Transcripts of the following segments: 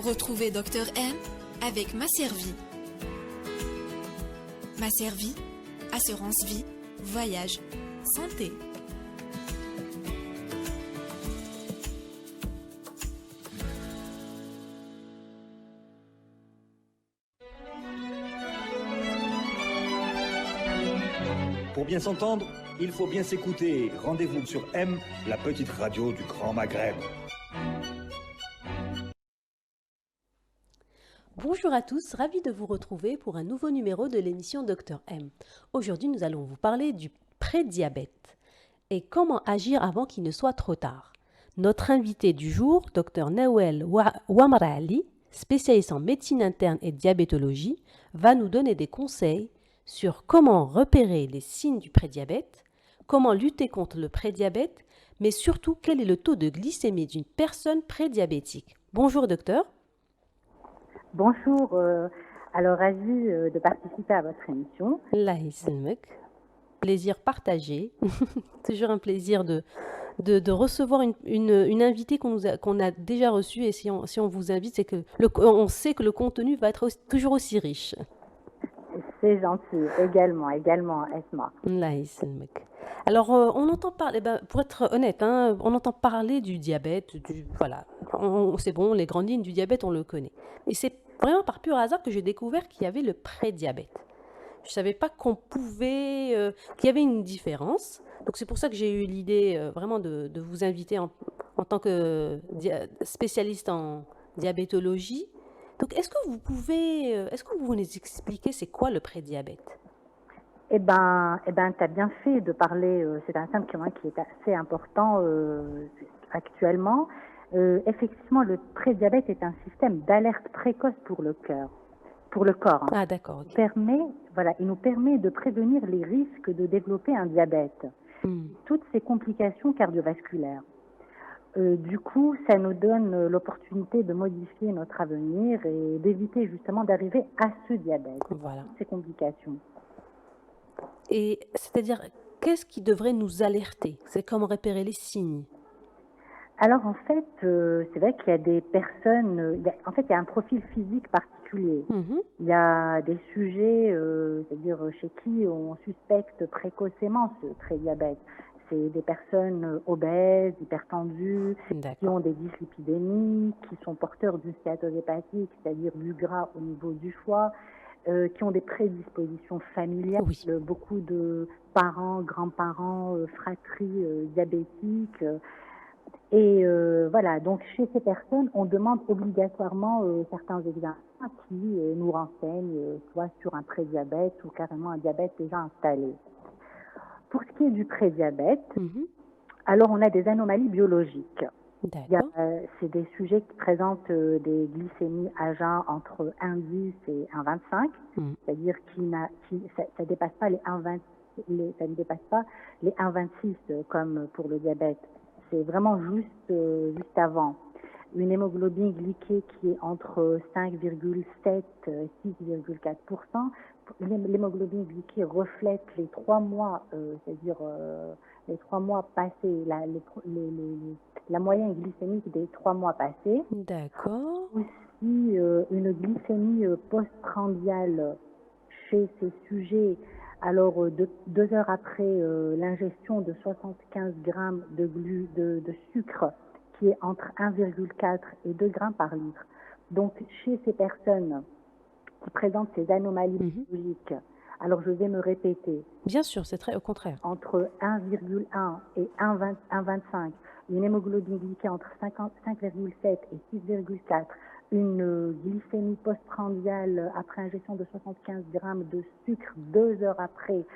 Retrouvez Dr M avec Ma Servie. Ma Servie, assurance vie, voyage, santé. Pour bien s'entendre, il faut bien s'écouter. Rendez-vous sur M, la petite radio du Grand Maghreb. Bonjour à tous, ravi de vous retrouver pour un nouveau numéro de l'émission Dr M. Aujourd'hui, nous allons vous parler du prédiabète et comment agir avant qu'il ne soit trop tard. Notre invité du jour, Dr Nawel Ouamara Ali, spécialiste en médecine interne et diabétologie, va nous donner des conseils sur comment repérer les signes du prédiabète, comment lutter contre le prédiabète, mais surtout quel est le taux de glycémie d'une personne prédiabétique. Bonjour docteur. Bonjour, alors ravi de participer à votre émission. Allah yisselmek. Plaisir partagé. Toujours un plaisir de recevoir une invitée qu'on a déjà reçue, et si on vous invite, c'est que on sait que le contenu va être toujours aussi riche. C'est gentil, également, Esma. Allah yisselmek. Alors, on entend parler, pour être honnête, on entend parler du diabète, voilà, c'est bon, les grandes lignes du diabète, on le connaît. Et c'est vraiment par pur hasard que j'ai découvert qu'il y avait le prédiabète. Je ne savais pas qu'il y avait une différence. Donc, c'est pour ça que j'ai eu l'idée vraiment de vous inviter en tant que spécialiste en diabétologie. Donc, est-ce que vous nous expliquer c'est quoi le prédiabète ? Eh ben, tu as bien fait de parler, c'est un symptôme qui est assez important actuellement. Effectivement, le prédiabète est un système d'alerte précoce pour le corps. Ah, d'accord. Okay. Il nous permet de prévenir les risques de développer un diabète, toutes ces complications cardiovasculaires. Du coup, ça nous donne l'opportunité de modifier notre avenir et d'éviter justement d'arriver à ce diabète, voilà. Ces complications. Et c'est-à-dire, qu'est-ce qui devrait nous alerter ? C'est comment repérer les signes ? Alors en fait, c'est vrai qu'il y a des personnes, il y a un profil physique particulier. Il y a des sujets, c'est-à-dire chez qui on suspecte précocement ce prédiabète. C'est des personnes obèses, hypertendues, qui ont des dyslipidémies, qui sont porteurs d'une stéatose hépatique, c'est-à-dire du gras au niveau du foie, qui ont des prédispositions familiales, beaucoup de parents, grands-parents, fratries diabétiques. Et voilà, donc chez ces personnes, on demande obligatoirement certains examens qui nous renseignent soit sur un prédiabète ou carrément un diabète déjà installé. Pour ce qui est du prédiabète, alors on a des anomalies biologiques. C'est des sujets qui présentent des glycémies à jeun entre 1,10 et 1,25, c'est-à-dire ça ne dépasse pas les 1,26 comme pour le diabète. C'est vraiment juste avant. Une hémoglobine glyquée qui est entre 5,7 et 6,4%. L'hémoglobine glyquée reflète les 3 mois, c'est-à-dire les 3 mois passés, la moyenne glycémique des 3 mois passés. D'accord. Aussi une glycémie postprandiale chez ces sujets. Alors, 2 heures après l'ingestion de 75 grammes de sucre, qui est entre 1,4 et 2 grammes par litre. Donc, chez ces personnes qui présentent ces anomalies biologiques, alors je vais me répéter. Bien sûr, c'est très au contraire. Entre 1,1 et 1,25, une hémoglobine glyquée entre 5,7 et 6,4, une glycémie postprandiale après ingestion de 75 grammes de sucre 2 heures après,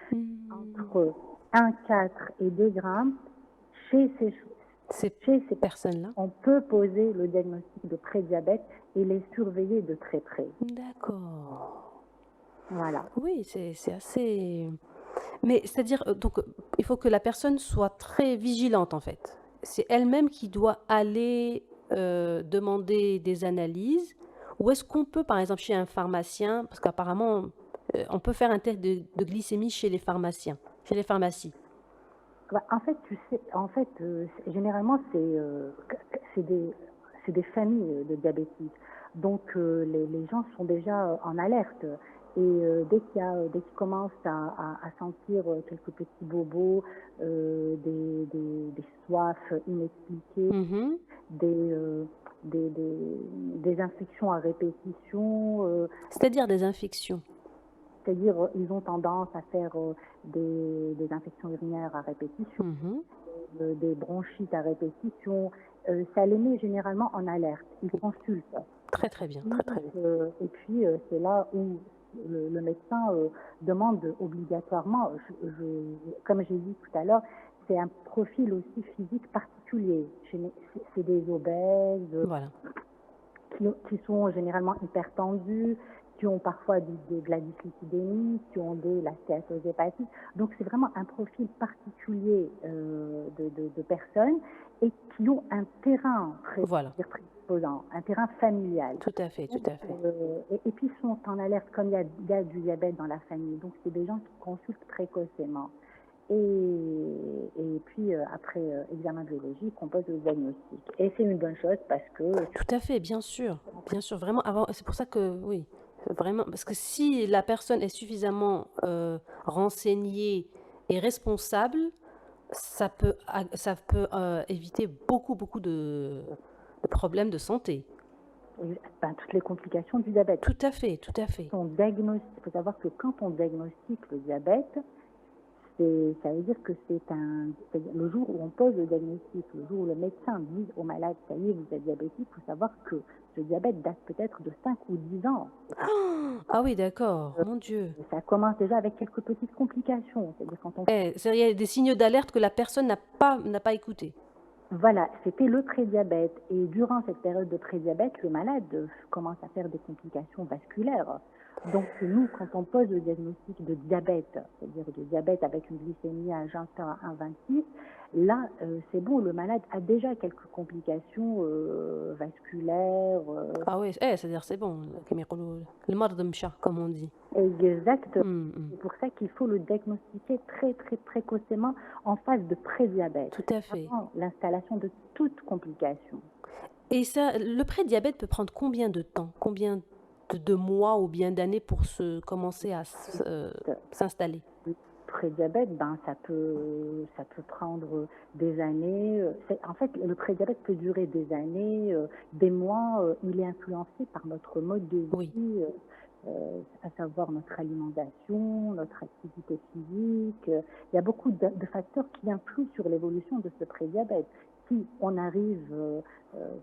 entre 1,4 et 2 grammes, chez ces personnes-là, on peut poser le diagnostic de prédiabète et les surveiller de très près. D'accord. Voilà. Oui, c'est assez... Mais c'est-à-dire, donc, il faut que la personne soit très vigilante, en fait. C'est elle-même qui doit aller demander des analyses, ou est-ce qu'on peut, par exemple, chez un pharmacien, parce qu'apparemment, on peut faire un test de glycémie chez les pharmaciens, chez les pharmacies. En fait, généralement, c'est c'est des familles de diabétiques. Donc les gens sont déjà en alerte. Et dès qu'ils commencent à sentir quelques petits bobos, des soifs inexpliquées, Mhm. des, euh, des infections à répétition, C'est-à-dire des infections. c'est-à-dire ils ont tendance à faire des infections urinaires à répétition, Mhm. des bronchites à répétition, ça les met généralement en alerte. Ils consultent. Très très bien, très très bien. Et puis c'est là où le médecin demande obligatoirement, comme j'ai dit tout à l'heure, c'est un profil aussi physique particulier. C'est des obèses Voilà. qui sont généralement hypertendus, qui ont parfois de la dyslipidémie, qui ont de la stéatose hépatique. Donc c'est vraiment un profil particulier de personnes et qui ont un terrain Voilà. prédisposant, un terrain familial. Tout à fait, tout à fait. Et puis ils sont en alerte comme il y a du diabète dans la famille. Donc c'est des gens qui consultent précocement. Et puis après examen biologique, on pose le diagnostic. Et c'est une bonne chose parce que... Tout à fait, bien sûr, vraiment. Avant, c'est pour ça que oui, vraiment, parce que si la personne est suffisamment renseignée et responsable, ça peut éviter beaucoup de problèmes de santé. Toutes les complications du diabète. Tout à fait, tout à fait. Il faut savoir que quand on diagnostique le diabète, ça veut dire que le jour où on pose le diagnostic, le jour où le médecin dit au malade, ça y est, vous êtes diabétique, il faut savoir que ce diabète date peut-être de 5 ou 10 ans. Ah oui, d'accord, mon Dieu. Ça commence déjà avec quelques petites complications. C'est-à-dire quand on... il y a des signaux d'alerte que la personne n'a pas écouté. Voilà, c'était le prédiabète. Et durant cette période de prédiabète, le malade commence à faire des complications vasculaires. Donc nous, quand on pose le diagnostic de diabète, c'est-à-dire de diabète avec une glycémie à jeun à 1,26, là, c'est bon, le malade a déjà quelques complications vasculaires. Ah oui, c'est-à-dire c'est bon, le marde mcha, comme on dit. Exactement. C'est pour ça qu'il faut le diagnostiquer très très précocement en phase de prédiabète. Tout à fait. Avant l'installation de toute complication. Et ça, le prédiabète peut prendre combien de temps? Combien de mois ou bien d'années pour commencer à s'installer? Le prédiabète, ça peut prendre des années. En fait, le prédiabète peut durer des années, des mois. Il est influencé par notre mode de vie, oui. À savoir notre alimentation, notre activité physique. Il y a beaucoup de facteurs qui influent sur l'évolution de ce prédiabète. Si on arrive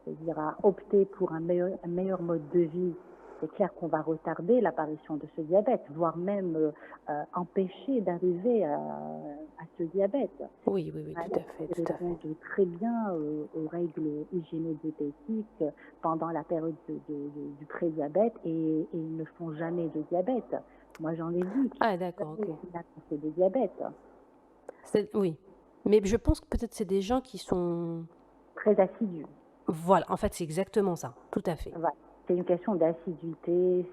c'est-à-dire à opter pour un meilleur mode de vie, c'est clair qu'on va retarder l'apparition de ce diabète, voire même empêcher d'arriver à ce diabète. Oui, tout à fait. Ils répondent très bien aux règles hygiéno-diététiques pendant la période du prédiabète et ils ne font jamais de diabète. Moi, j'en ai vu qui d'accord, ok. fait des diabètes. Oui, mais je pense que peut-être c'est des gens qui sont... très assidus. Voilà, en fait, c'est exactement ça, tout à fait. Voilà. C'est une question d'assiduité,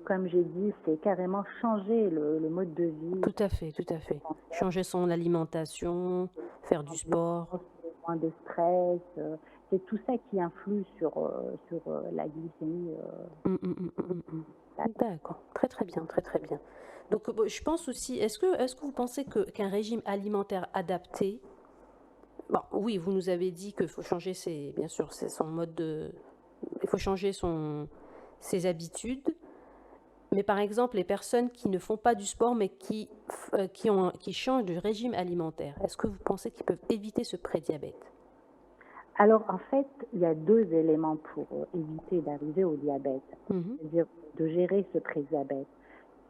comme j'ai dit, c'est carrément changer le mode de vie. Tout à fait, tout à fait. Changer son alimentation, faire du sport. Moins de stress, c'est tout ça qui influe sur la glycémie. D'accord, très très bien, très très bien. Donc je pense aussi, est-ce que vous pensez qu'un régime alimentaire adapté, bon, oui, vous nous avez dit qu'il faut changer bien sûr, c'est son mode de... Il faut changer ses habitudes. Mais par exemple, les personnes qui ne font pas du sport, mais qui changent de régime alimentaire, est-ce que vous pensez qu'ils peuvent éviter ce prédiabète? Alors, en fait, il y a deux éléments pour éviter d'arriver au diabète, c'est-à-dire de gérer ce prédiabète.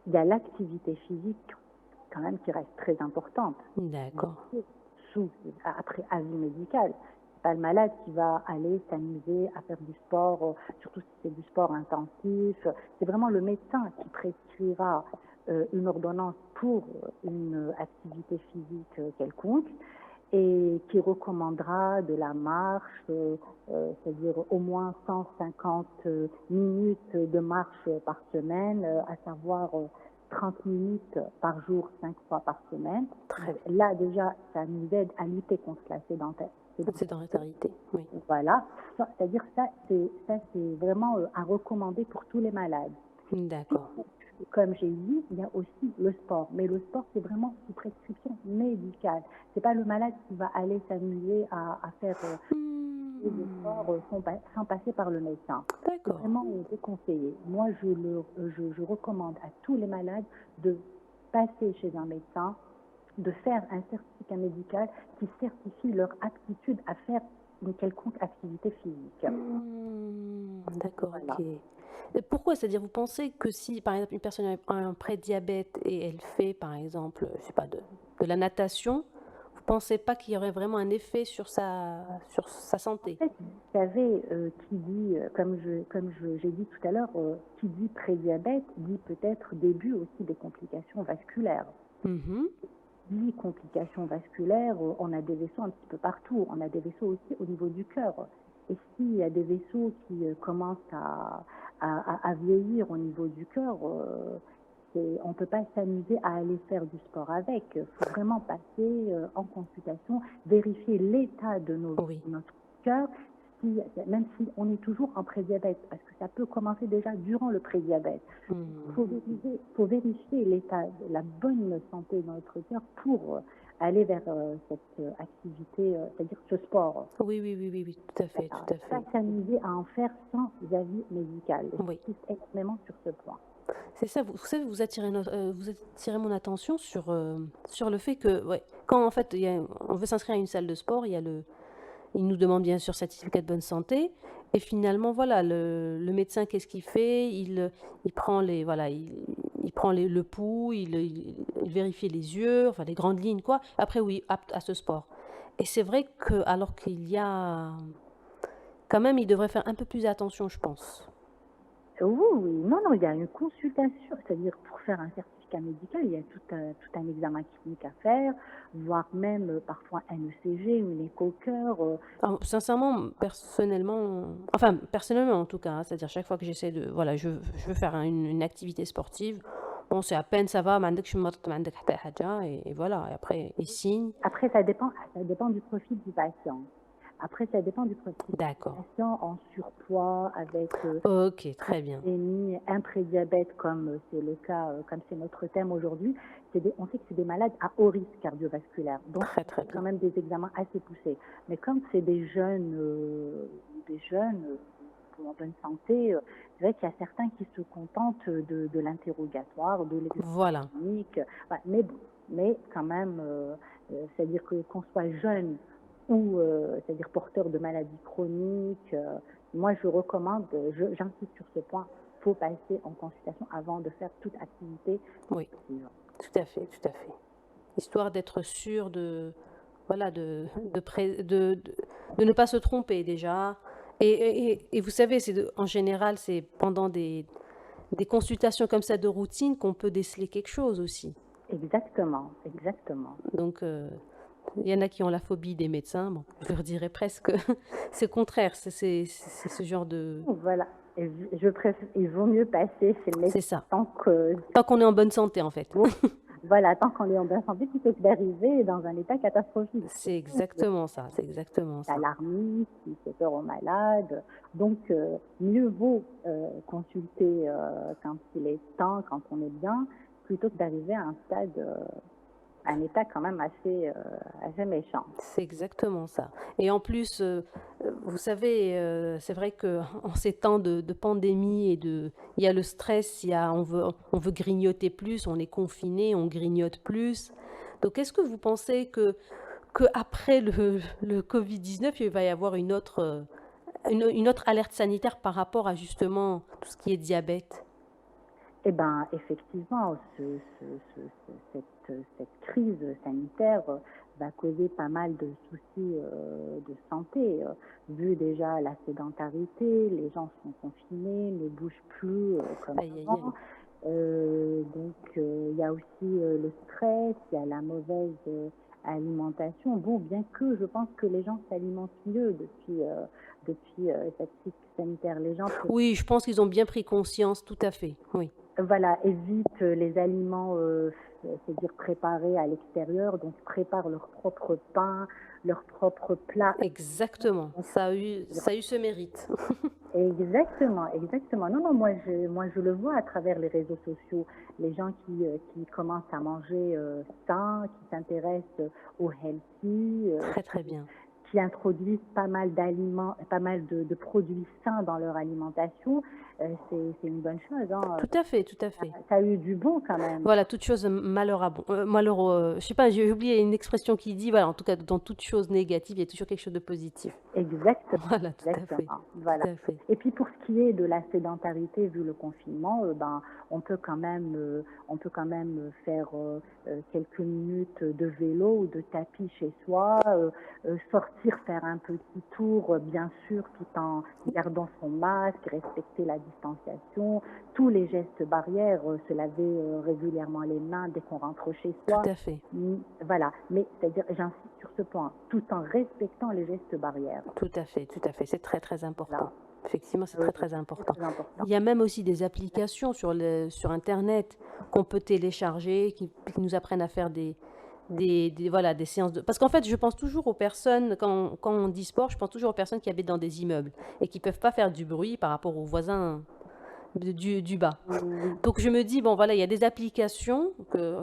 Il y a l'activité physique, quand même, qui reste très importante. D'accord. Après avis médical. Pas le malade qui va aller s'amuser à faire du sport, surtout si c'est du sport intensif. C'est vraiment le médecin qui prescrira une ordonnance pour une activité physique quelconque et qui recommandera de la marche, c'est-à-dire au moins 150 minutes de marche par semaine, à savoir 30 minutes par jour, 5 fois par semaine. Là, déjà, ça nous aide à lutter contre la sédentarité, oui. Voilà, c'est-à-dire c'est vraiment à recommander pour tous les malades. D'accord. Comme j'ai dit, il y a aussi le sport, mais le sport c'est vraiment sous prescription médicale. C'est pas le malade qui va aller s'amuser à faire le sport sans passer par le médecin. C'est vraiment déconseillé. Moi, je recommande à tous les malades de passer chez un médecin, de faire un certificat médical qui certifie leur aptitude à faire une quelconque activité physique. D'accord, voilà. Ok. Et pourquoi? C'est-à-dire, vous pensez que si, par exemple, une personne a un prédiabète et elle fait, par exemple, je sais pas, de la natation, vous pensez pas qu'il y aurait vraiment un effet sur sa santé? En fait, vous savez, qui dit, j'ai dit tout à l'heure, qui dit prédiabète dit peut-être début aussi des complications vasculaires. Dit complications vasculaires, on a des vaisseaux un petit peu partout. On a des vaisseaux aussi au niveau du cœur. Et s'il y a des vaisseaux qui commencent à vieillir au niveau du cœur, on ne peut pas s'amuser à aller faire du sport avec. Il faut vraiment passer en consultation, vérifier l'état de notre cœur, même si on est toujours en prédiabète, parce que ça peut commencer déjà durant le prédiabète. Il faut vérifier l'état, la bonne santé de notre cœur pour aller vers cette activité, c'est-à-dire ce sport. Oui, tout à fait, tout à fait. Pas s'amuser à en faire sans avis médical. J'insiste extrêmement sur ce point. C'est ça, vous savez, vous attirez mon attention sur le fait que, quand en fait on veut s'inscrire à une salle de sport, il nous demande bien sûr certificat de bonne santé, et finalement voilà, le médecin, qu'est-ce qu'il fait? Il prend le pouls, il vérifie les yeux, enfin les grandes lignes quoi. Après oui, apte à ce sport. Et c'est vrai que alors qu'il y a quand même, il devrait faire un peu plus attention, je pense. Oui, non, il y a une consultation, c'est-à-dire pour faire un certificat médical, il y a tout un examen clinique à faire, voire même parfois un ECG, une écho-cœur. Sincèrement, personnellement en tout cas, c'est-à-dire chaque fois que j'essaie de, voilà, je veux faire une activité sportive, bon, c'est à peine ça va, et voilà, et après il signe. Après, ça dépend du profil du patient. Après, ça dépend du profil. D'accord. Patient en surpoids avec ok, très bien. Un prédiabète, comme c'est le cas, comme c'est notre thème aujourd'hui, on sait que c'est des malades à haut risque cardiovasculaire. Donc, très quand même des examens assez poussés. Mais comme c'est des jeunes en bonne santé, c'est vrai qu'il y a certains qui se contentent de l'interrogatoire, de l'examen clinique. Ouais, mais quand même, c'est-à-dire qu'on soit jeune ou c'est-à-dire porteur de maladies chroniques, moi je recommande, j'insiste sur ce point, il faut passer en consultation avant de faire toute activité. Oui, tout à fait. Histoire d'être sûr de ne pas se tromper déjà. Et vous savez, en général, c'est pendant des consultations comme ça de routine qu'on peut déceler quelque chose aussi. Exactement. Donc, il y en a qui ont la phobie des médecins. Bon, je leur dirais presque, c'est le contraire. C'est ce genre de... Voilà. Et il vaut mieux passer chez le médecin. C'est ça. Tant qu'on est en bonne santé, en fait. Voilà, tant qu'on est en bonne santé, plutôt que d'arriver dans un état catastrophique. C'est exactement ça. Alarmiste, qui fait peur aux malades. Donc, mieux vaut consulter quand il est temps, quand on est bien, plutôt que d'arriver à un stade, un état quand même assez méchant. C'est exactement ça. Et en plus, vous savez, c'est vrai qu'en ces temps de pandémie il y a le stress, on veut grignoter plus, on est confiné, on grignote plus. Donc, est-ce que vous pensez que après le Covid-19, il va y avoir une autre alerte sanitaire par rapport à justement tout ce qui est diabète? Eh bien, effectivement, cette crise sanitaire va causer pas mal de soucis de santé. Vu déjà la sédentarité, les gens sont confinés, ne bougent plus comme avant. Donc, il y a aussi le stress, il y a la mauvaise alimentation. Bon, bien que je pense que les gens s'alimentent mieux depuis cette crise sanitaire. Oui, je pense qu'ils ont bien pris conscience, tout à fait, oui. Voilà, évite les aliments c'est-à-dire préparés à l'extérieur, donc préparent leur propre pain, leur propre plat. Exactement, ça a eu ce mérite. Exactement, exactement. Non, non, moi je le vois à travers les réseaux sociaux, les gens qui commencent à manger sain, qui s'intéressent au healthy, Très, très bien. qui introduisent pas mal d'aliments, pas mal de produits sains dans leur alimentation. C'est une bonne chose, hein. Tout à fait, tout à fait. Ça a eu du bon quand même. Voilà, toute chose malheureux, je sais pas, j'ai oublié une expression qui dit, voilà, en tout cas, dans toute chose négative, il y a toujours quelque chose de positif. Exactement. Voilà, tout à fait. Exactement. Voilà. Tout à fait. Et puis pour ce qui est de la sédentarité vu le confinement, on peut quand même faire quelques minutes de vélo ou de tapis chez soi, sortir faire un petit tour, bien sûr, tout en gardant son masque, respecter la distanciation, tous les gestes barrières, se laver régulièrement les mains dès qu'on rentre chez soi. Tout à fait. Voilà. Mais c'est-à-dire, j'insiste sur ce point, tout en respectant les gestes barrières. Tout à fait, tout à fait. C'est très, très important. Là. Effectivement, c'est très, très important. Très important. Il y a même aussi des applications sur Internet qu'on peut télécharger, qui nous apprennent à faire des séances de... Parce qu'en fait, je pense toujours aux personnes, quand on dit sport, je pense toujours aux personnes qui habitent dans des immeubles et qui ne peuvent pas faire du bruit par rapport aux voisins du bas. Donc, je me dis, bon, voilà, il y a des applications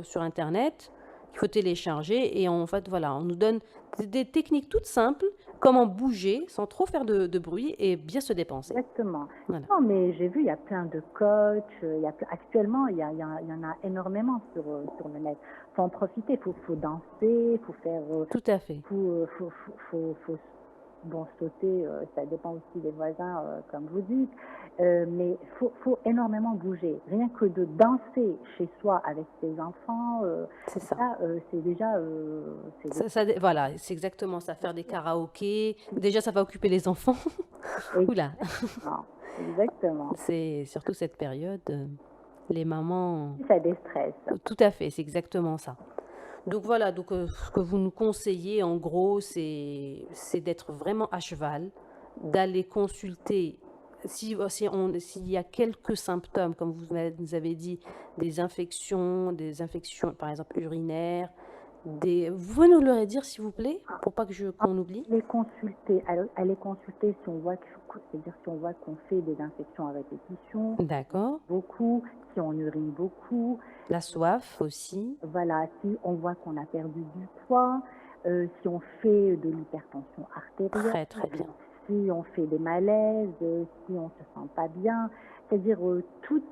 sur Internet qu'il faut télécharger et en fait, voilà, on nous donne des techniques toutes simples, comment bouger sans trop faire de bruit et bien se dépenser. Exactement. Voilà. Non, mais j'ai vu, il y a plein de coachs, actuellement, il y en a énormément sur le net. Il faut en profiter, il faut danser, il faut faire... Tout à fait. Faut sauter, ça dépend aussi des voisins, comme vous dites, mais faut énormément bouger. Rien que de danser chez soi avec ses enfants, c'est ça. C'est déjà... voilà, c'est exactement ça, faire des karaokés. Déjà, ça va occuper les enfants. Oula. Exactement. C'est surtout cette période, les mamans... Ça déstresse. Tout à fait, c'est exactement ça. Donc voilà, ce que vous nous conseillez en gros, c'est d'être vraiment à cheval, d'aller consulter s'il y a quelques symptômes, comme vous nous avez dit, des infections par exemple urinaires, vous pouvez nous le redire s'il vous plaît, pour pas qu'on oublie. Aller consulter si on voit qu'on fait des infections à répétition. D'accord. Beaucoup, si on urine beaucoup. La soif aussi. Voilà, si on voit qu'on a perdu du poids, si on fait de l'hypertension artérielle. Très très bien. Si on fait des malaises, si on se sent pas bien, c'est-à-dire tout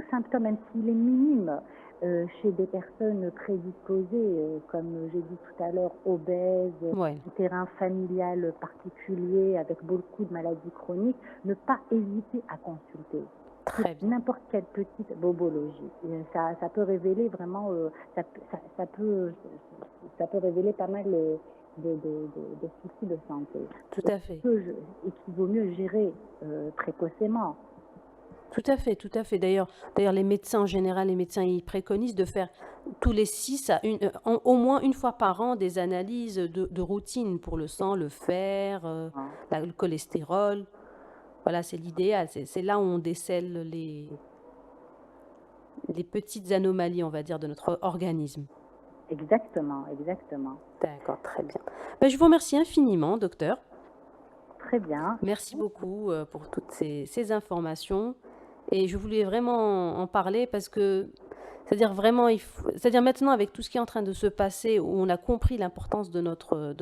symptôme, même s'il est minime, chez des personnes prédisposées, comme j'ai dit tout à l'heure, obèses, un terrain familial particulier, avec beaucoup de maladies chroniques, ne pas hésiter à consulter. Très bien. N'importe quelle petite bobologie. Ça peut révéler vraiment, ça peut révéler pas mal de soucis de santé. Tout à fait. Et qu'il vaut mieux gérer précocement. Tout à fait, tout à fait. D'ailleurs, les médecins en général, ils préconisent de faire tous les 6 au moins une fois par an des analyses de routine pour le sang, le fer, le cholestérol. Voilà, c'est l'idéal. C'est là où on décèle les petites anomalies, on va dire, de notre organisme. Exactement, exactement. D'accord, très bien. Je vous remercie infiniment, docteur. Très bien. Merci beaucoup pour toutes ces informations. Et je voulais vraiment en parler parce que, c'est-à-dire vraiment, c'est-à-dire maintenant avec tout ce qui est en train de se passer, où on a compris l'importance de notre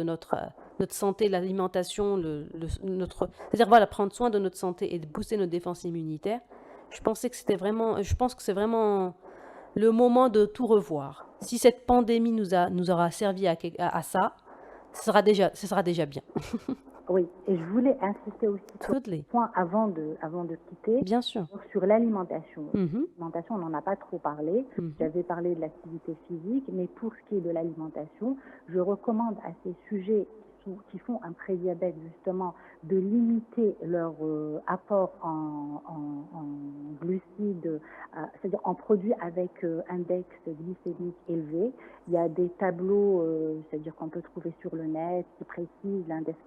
santé, l'alimentation, c'est-à-dire voilà, prendre soin de notre santé et de booster notre défense immunitaire. Je pense que c'est vraiment le moment de tout revoir. Si cette pandémie nous aura servi à ça, ce sera déjà bien. Oui, et je voulais insister aussi sur ce point avant de quitter. Bien sûr. Sur l'alimentation. L'alimentation, on n'en a pas trop parlé. J'avais parlé de l'activité physique, mais pour ce qui est de l'alimentation, je recommande à ces sujets qui font un prédiabète justement de limiter leur apport en glucides, c'est-à-dire en produits avec index glycémique élevé. Il y a des tableaux, c'est-à-dire qu'on peut trouver sur le net, qui précisent l'index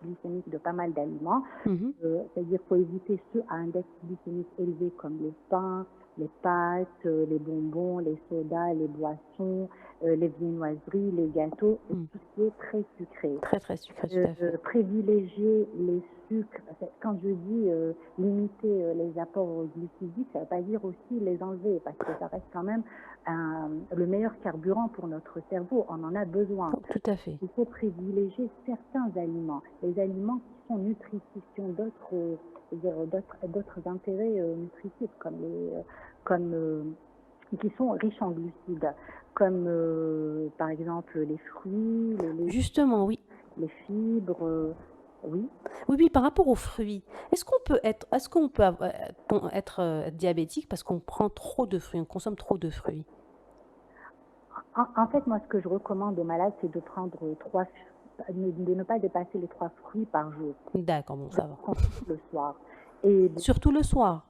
glycémique de pas mal d'aliments. C'est-à-dire qu'il faut éviter ceux à index glycémique élevé comme les pains, les pâtes, les bonbons, les sodas, les boissons, les viennoiseries, les gâteaux, tout ce qui est très sucré. Très, très sucré, tout à fait. Privilégier les sucres. Quand je dis limiter les apports glucidiques, ça ne veut pas dire aussi les enlever, parce que ça reste quand même le meilleur carburant pour notre cerveau. On en a besoin. Tout à fait. Il faut privilégier certains aliments. Les aliments qui sont nutritifs, qui ont d'autres intérêts nutritifs, qui sont riches en glucides, comme par exemple les fruits, Justement, oui. Les fibres, oui. Oui, par rapport aux fruits, est-ce qu'on peut être diabétique parce qu'on prend trop de fruits, on consomme trop de fruits? En fait, moi, ce que je recommande aux malades, c'est de prendre de ne pas dépasser les 3 fruits par jour. D'accord, bon, ça va. Le soir. Surtout le soir?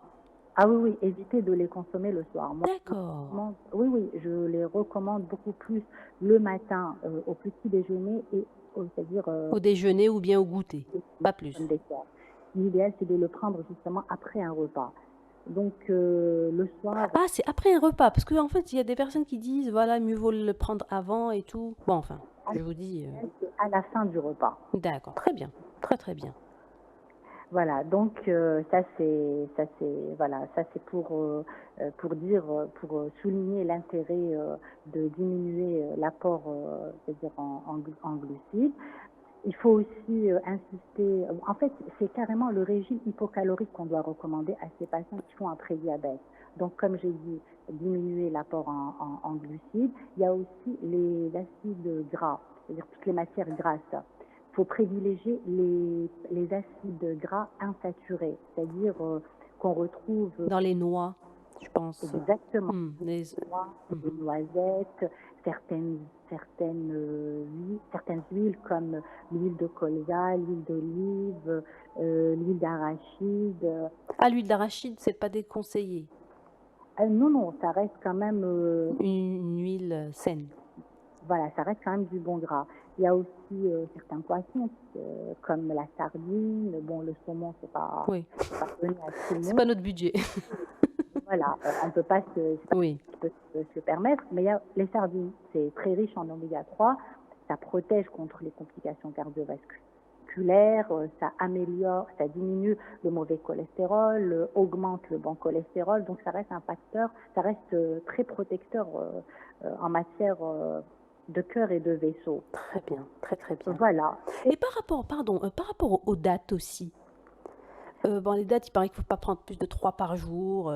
Ah oui, évitez de les consommer le soir. D'accord. Oui, je les recommande beaucoup plus le matin au petit déjeuner et c'est-à-dire au déjeuner ou bien au goûter, pas plus. L'idéal, c'est de le prendre justement après un repas. Donc le soir. Ah, c'est après un repas, parce qu'en fait, il y a des personnes qui disent, voilà, mieux vaut le prendre avant et tout. Bon, enfin, je vous dis. C'est à la fin du repas. D'accord, très bien, très très bien. Voilà, donc ça c'est pour souligner l'intérêt de diminuer l'apport, c'est-à-dire en glucides. Il faut aussi insister. En fait, c'est carrément le régime hypocalorique qu'on doit recommander à ces patients qui font un prédiabète. Donc, comme j'ai dit, diminuer l'apport en glucides. Il y a aussi les acides gras, c'est-à-dire toutes les matières grasses. Il faut privilégier les acides gras insaturés, c'est-à-dire qu'on retrouve dans les noix, je pense. Exactement. Les noix, les noisettes, certaines huiles comme l'huile de colza, l'huile d'olive, l'huile d'arachide. Ah, l'huile d'arachide, c'est pas déconseillé? Non, ça reste quand même une huile saine. Voilà, ça reste quand même du bon gras. Il y a aussi certains poissons comme la sardine. Bon, le saumon, c'est pas donné à tout le monde. C'est pas notre budget. Voilà, on ne peut pas se le permettre. Mais il y a les sardines, c'est très riche en oméga 3. Ça protège contre les complications cardiovasculaires. Ça diminue le mauvais cholestérol, augmente le bon cholestérol. Donc ça reste un facteur, ça reste très protecteur en matière de cœur et de vaisseau. Très bien, très très bien. Voilà. Et par rapport aux dates aussi. Les dates, il paraît qu'il ne faut pas prendre plus de 3 par jour.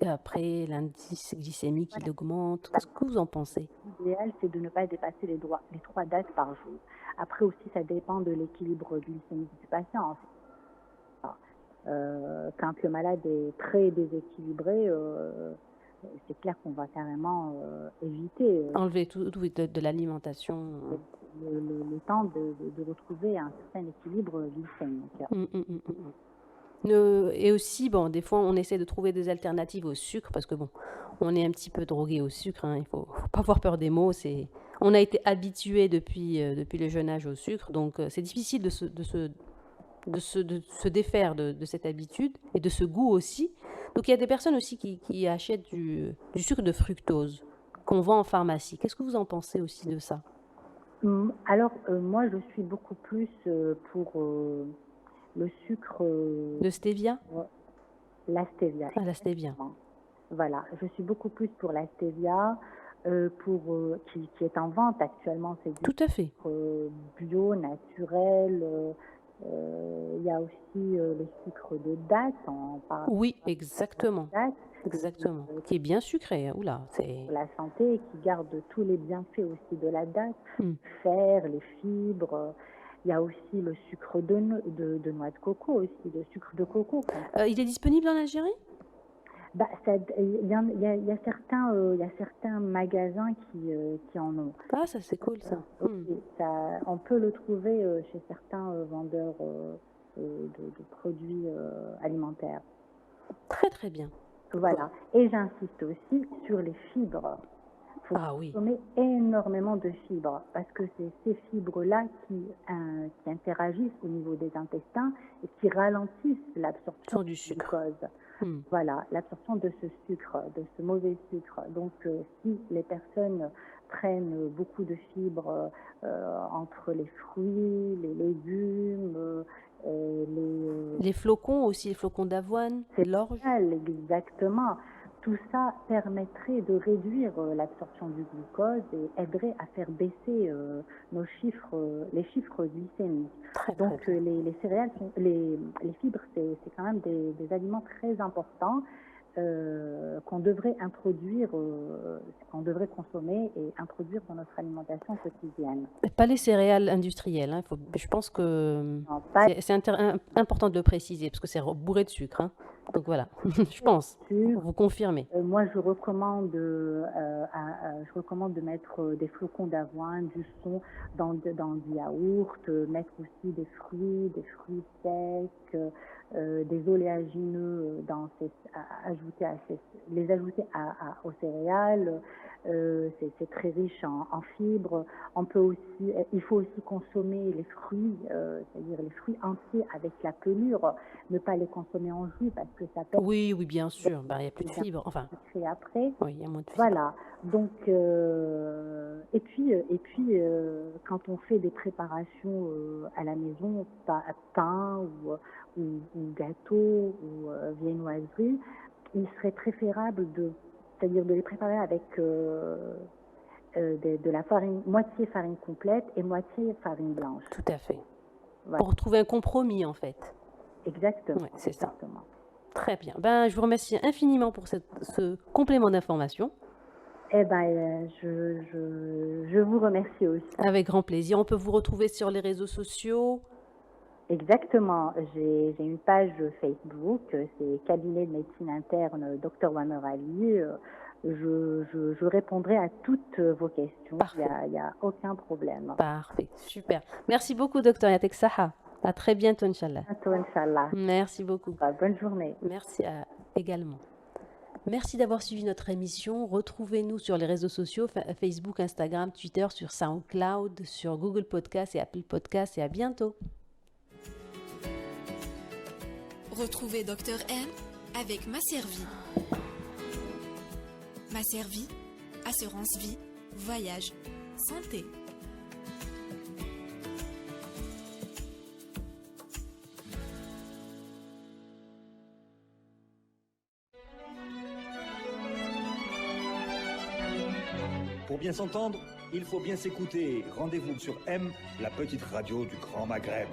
Après, l'indice glycémique, il augmente. Qu'est-ce que vous en pensez? L'idéal, c'est de ne pas dépasser les 3 dates par jour. Après aussi, ça dépend de l'équilibre glycémique du patient. Quand le malade est très déséquilibré, c'est clair qu'on va carrément éviter. Enlever tout de l'alimentation. Le temps de retrouver un certain équilibre glycémique. Et aussi, des fois, on essaie de trouver des alternatives au sucre parce que on est un petit peu drogué au sucre. Il faut pas avoir peur des mots. On a été habitué depuis le jeune âge au sucre, donc c'est difficile de se défaire de cette habitude et de ce goût aussi. Donc il y a des personnes aussi qui achètent du sucre de fructose qu'on vend en pharmacie. Qu'est-ce que vous en pensez aussi de ça? Alors moi je suis beaucoup plus pour le sucre de stevia. La stevia. Ah, la stevia. Voilà, je suis beaucoup plus pour la stevia qui est en vente actuellement. C'est du Tout à fait. bio, naturel. Il y a aussi le sucre de date. Oui, exactement. Exactement. Qui est bien sucré. Oula, c'est pour la santé, qui garde tous les bienfaits aussi de la date, le fer, les fibres. Il y a aussi le sucre de noix de coco aussi, le sucre de coco. Il est disponible en Algérie? Il y a certains magasins qui en ont. Ah, ça c'est cool ça. On peut le trouver chez certains vendeurs de produits alimentaires. Très très bien. Voilà. Et j'insiste aussi sur les fibres. Il faut consommer énormément de fibres parce que c'est ces fibres-là qui interagissent au niveau des intestins et qui ralentissent l'absorption du glucose. Voilà, l'absorption de ce sucre, de ce mauvais sucre. Donc, si les personnes prennent beaucoup de fibres entre les fruits, les légumes, les flocons aussi, les flocons d'avoine, l'orge. Exactement. Tout ça permettrait de réduire l'absorption du glucose et aiderait à faire baisser les chiffres glycémiques. Donc les céréales, les fibres, c'est quand même des aliments très importants qu'on devrait introduire, qu'on devrait consommer et introduire dans notre alimentation quotidienne. Pas les céréales industrielles. Hein. Je pense que c'est important de le préciser parce que c'est bourré de sucre. Hein. Donc voilà, je pense. Vous confirmez. Moi, je recommande de mettre des flocons d'avoine, du son dans du yaourt, mettre aussi des fruits secs, des oléagineux les ajouter aux céréales. C'est très riche en fibres. Il faut aussi consommer les fruits, c'est-à-dire les fruits entiers avec la pelure, ne pas les consommer en jus parce que ça perd. Oui, bien sûr. Il n'y a plus de fibres. Enfin. Et après. Oui, il y a moins de fibres. Voilà. Donc, et puis, quand on fait des préparations à la maison, pain ou gâteau ou viennoiserie, il serait préférable c'est-à-dire de les préparer avec de la farine, moitié farine complète et moitié farine blanche. Tout à fait. Voilà. Pour trouver un compromis, en fait. Exactement. Ouais, c'est ça. Très bien. Je vous remercie infiniment pour ce complément d'information. Je vous remercie aussi. Avec grand plaisir. On peut vous retrouver sur les réseaux sociaux. Exactement. J'ai une page Facebook, c'est Cabinet de médecine interne Dr Wamer Ali. Je répondrai à toutes vos questions. Il n'y a aucun problème. Parfait, super. Merci beaucoup, Dr Yatek Saha. À très bientôt, Inch'Allah. À bientôt, Inch'Allah. Merci beaucoup. Bonne journée. Merci également. Merci d'avoir suivi notre émission. Retrouvez-nous sur les réseaux sociaux, Facebook, Instagram, Twitter, sur SoundCloud, sur Google Podcast et Apple Podcast. Et à bientôt. Retrouvez Dr M avec Masservie. Masservie, assurance vie, voyage, santé. Pour bien s'entendre, il faut bien s'écouter. Rendez-vous sur M, la petite radio du Grand Maghreb.